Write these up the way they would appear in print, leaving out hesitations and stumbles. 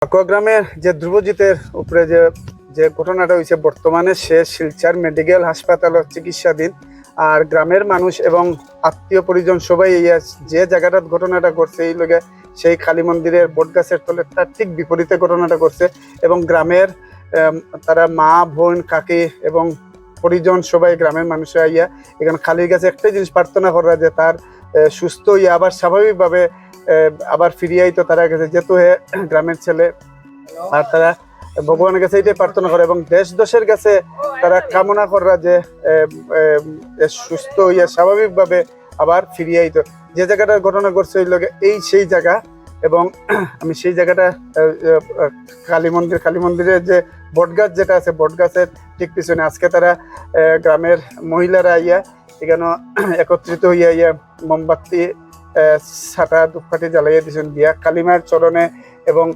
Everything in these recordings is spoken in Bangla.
গ্রামের যে ধ্রুবজিতের উপরে যে যে ঘটনাটা হয়েছে, বর্তমানে সে শিলচর মেডিকেল হাসপাতালে চিকিৎসাধীন। আর গ্রামের মানুষ এবং আত্মীয় পরিজন সবাই যে জায়গাটার ঘটনাটা করছে এই লোকে সেই কালী মন্দিরের বটগাছের তলে তার ঠিক বিপরীতে ঘটনাটা করছে। এবং গ্রামের তারা মা বোন কাকি এবং পরিজন সবাই গ্রামের মানুষরা ইয়া এখানে কালীর কাছে একটাই জিনিস প্রার্থনা করা যে তার সুস্থ ইয়া আবার স্বাভাবিকভাবে আবার ফিরিয়ে আইতো তারা গেছে, যেহেতু গ্রামের ছেলে। আর তারা ভগবানের কাছে এটাই প্রার্থনা করে এবং দেশ দশের কাছে তারা কামনা করা যে সুস্থ হইয়া স্বাভাবিকভাবে আবার ফিরিয়ে আইতো। যে জায়গাটার ঘটনা ঘটছে ওই লোকে এই সেই জায়গা। এবং আমি সেই জায়গাটা কালী মন্দিরের যে বটগাছ যেটা আছে, বটগাছের ঠিক পিছনে আজকে তারা গ্রামের মহিলারা ইয়া এখানে একত্রিত হইয়া ইয়া মোমবাতি ছাটা ধূপকাঠি জ্বালাইয়া দিয়েছেন দিয়া কালিমার চরণে এবং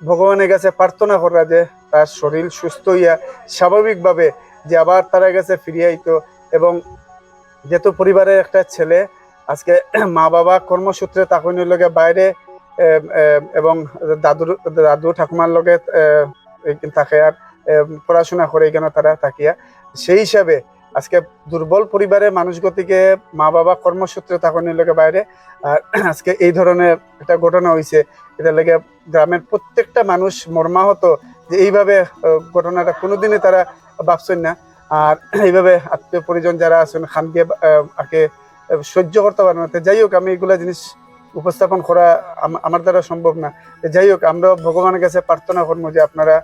ভগবানের কাছে প্রার্থনা করা যে তার শরীর সুস্থ হইয়া স্বাভাবিকভাবে যে আবার তারা কাছে ফিরিয়ে আইতো। এবং যেহেতু পরিবারের একটা ছেলে, আজকে মা বাবা কর্মসূত্রে তাকনের লগে বাইরে এবং দাদু ঠাকুমার লগে থাকে আর পড়াশোনা করে এখানে তারা থাকিয়া, সেই হিসাবে আজকে দুর্বল পরিবারের মানুষ গতিকে মা বাবা কর্মসূত্রে তাকনের লগে বাইরে। আর আজকে এই ধরনের একটা ঘটনা হয়েছে, এটা লেগে গ্রামের প্রত্যেকটা মানুষ মর্মাহত যে এইভাবে ঘটনাটা কোনোদিনই তারা ভাবছেন না। আর এইভাবে আত্মীয় পরিজন যারা আছেন খান দিয়ে আগে সহ্য করতে পারেন না। যাই হোক, আমি এগুলা জিনিস উপস্থাপন করা আমার দ্বারা সম্ভব না। যাই হোক, আমরা ভগবানের কাছে প্রার্থনা করবো যে আপনারা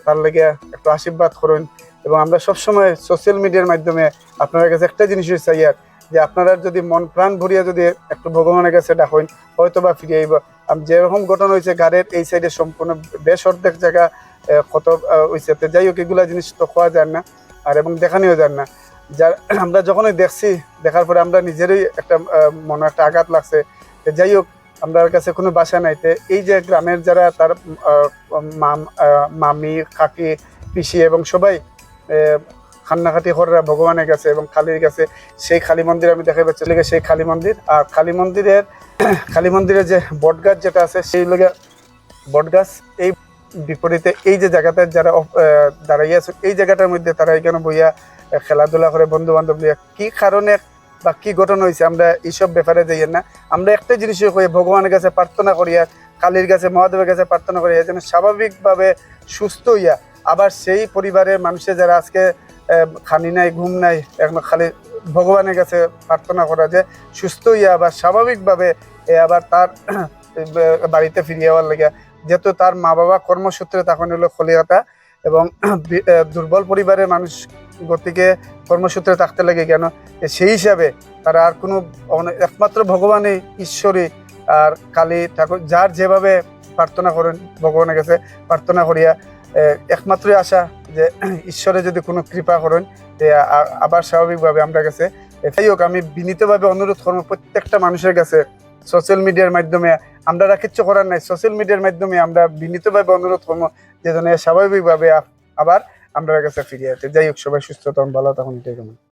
তার লেগে একটু আশীর্বাদ করুন। এবং আমরা সবসময় সোশ্যাল মিডিয়ার মাধ্যমে আপনার কাছে একটা জিনিসই চাই আর যে আপনারা যদি মন প্রাণ ভরিয়া যদি একটু ভগবানের কাছে ডাকেন হয়তো বা ফিরে আইব। যেরকম ঘটনা হয়েছে গাড়ির এই সাইডে সম্পূর্ণ বেশ অর্ধেক জায়গা কত হয়েছে। যাই হোক, এগুলা জিনিস তো খাওয়া যায় না আর এবং দেখানিও যায় না। যার আমরা যখনই দেখছি, দেখার পরে আমরা নিজেরই একটা মনে একটা আঘাত লাগছে। যাই হোক, আমরা কাছে কোনো বাসা নাই। এই যে গ্রামের যারা তার মামি কাকি পিসি এবং সবাই কান্নাকাটি করা ভগবানের কাছে এবং কালীর কাছে, সেই কালী মন্দির আমি দেখাই পাচ্ছি লেগে সেই কালী মন্দির। আর কালী মন্দিরের যে বটগাছ যেটা আছে সেই লোকে বটগাছ এই বিপরীতে এই যে জায়গাতে যারা দাঁড়াইয়া আছে এই জায়গাটার মধ্যে তারা এখানে বইয়া খেলাধুলা করে বন্ধু বান্ধব নিয়ে কি কারণে বা কি ঘটনা হয়েছে আমরা এইসব ব্যাপারে যাই না। আমরা একটা জিনিসই করি, ভগবানের কাছে প্রার্থনা করিয়া কালীর কাছে মহাদেবের কাছে প্রার্থনা করিয়া যেন স্বাভাবিকভাবে সুস্থ হইয়া আবার সেই পরিবারের মানুষের যারা আজকে খানি নাই ঘুম নাই এখন খালি ভগবানের কাছে প্রার্থনা করা যে সুস্থ হইয়া আবার স্বাভাবিকভাবে আবার তার বাড়িতে ফিরিয়ে যাওয়ার লাগে। যেহেতু তার মা বাবা কর্মসূত্রে তখন হলো কলিকাতা এবং দুর্বল পরিবারের মানুষ গতিকে কর্মসূত্রে থাকতে লাগে কেন, সেই হিসাবে তারা আর কোনো একমাত্র ভগবানই ঈশ্বরী আর কালী ঠাকুর যার যেভাবে প্রার্থনা করেন ভগবানের কাছে প্রার্থনা করিয়া একমাত্রই আশা যে ঈশ্বরে যদি কোনো কৃপা করেন আবার স্বাভাবিকভাবে আমরা কাছে। যাই হোক, আমি বিনীতভাবে অনুরোধ করবো প্রত্যেকটা মানুষের কাছে সোশ্যাল মিডিয়ার মাধ্যমে আমরা কিচ্ছু করার নাই, সোশ্যাল মিডিয়ার মাধ্যমে আমরা বিনীতভাবে অনুরোধ করবো যে যেন স্বাভাবিকভাবে আবার আমরা কাছে ফিরে আসে। যাই হোক, সবাই সুস্থ তখন ভালো তখন এটাই কেমন।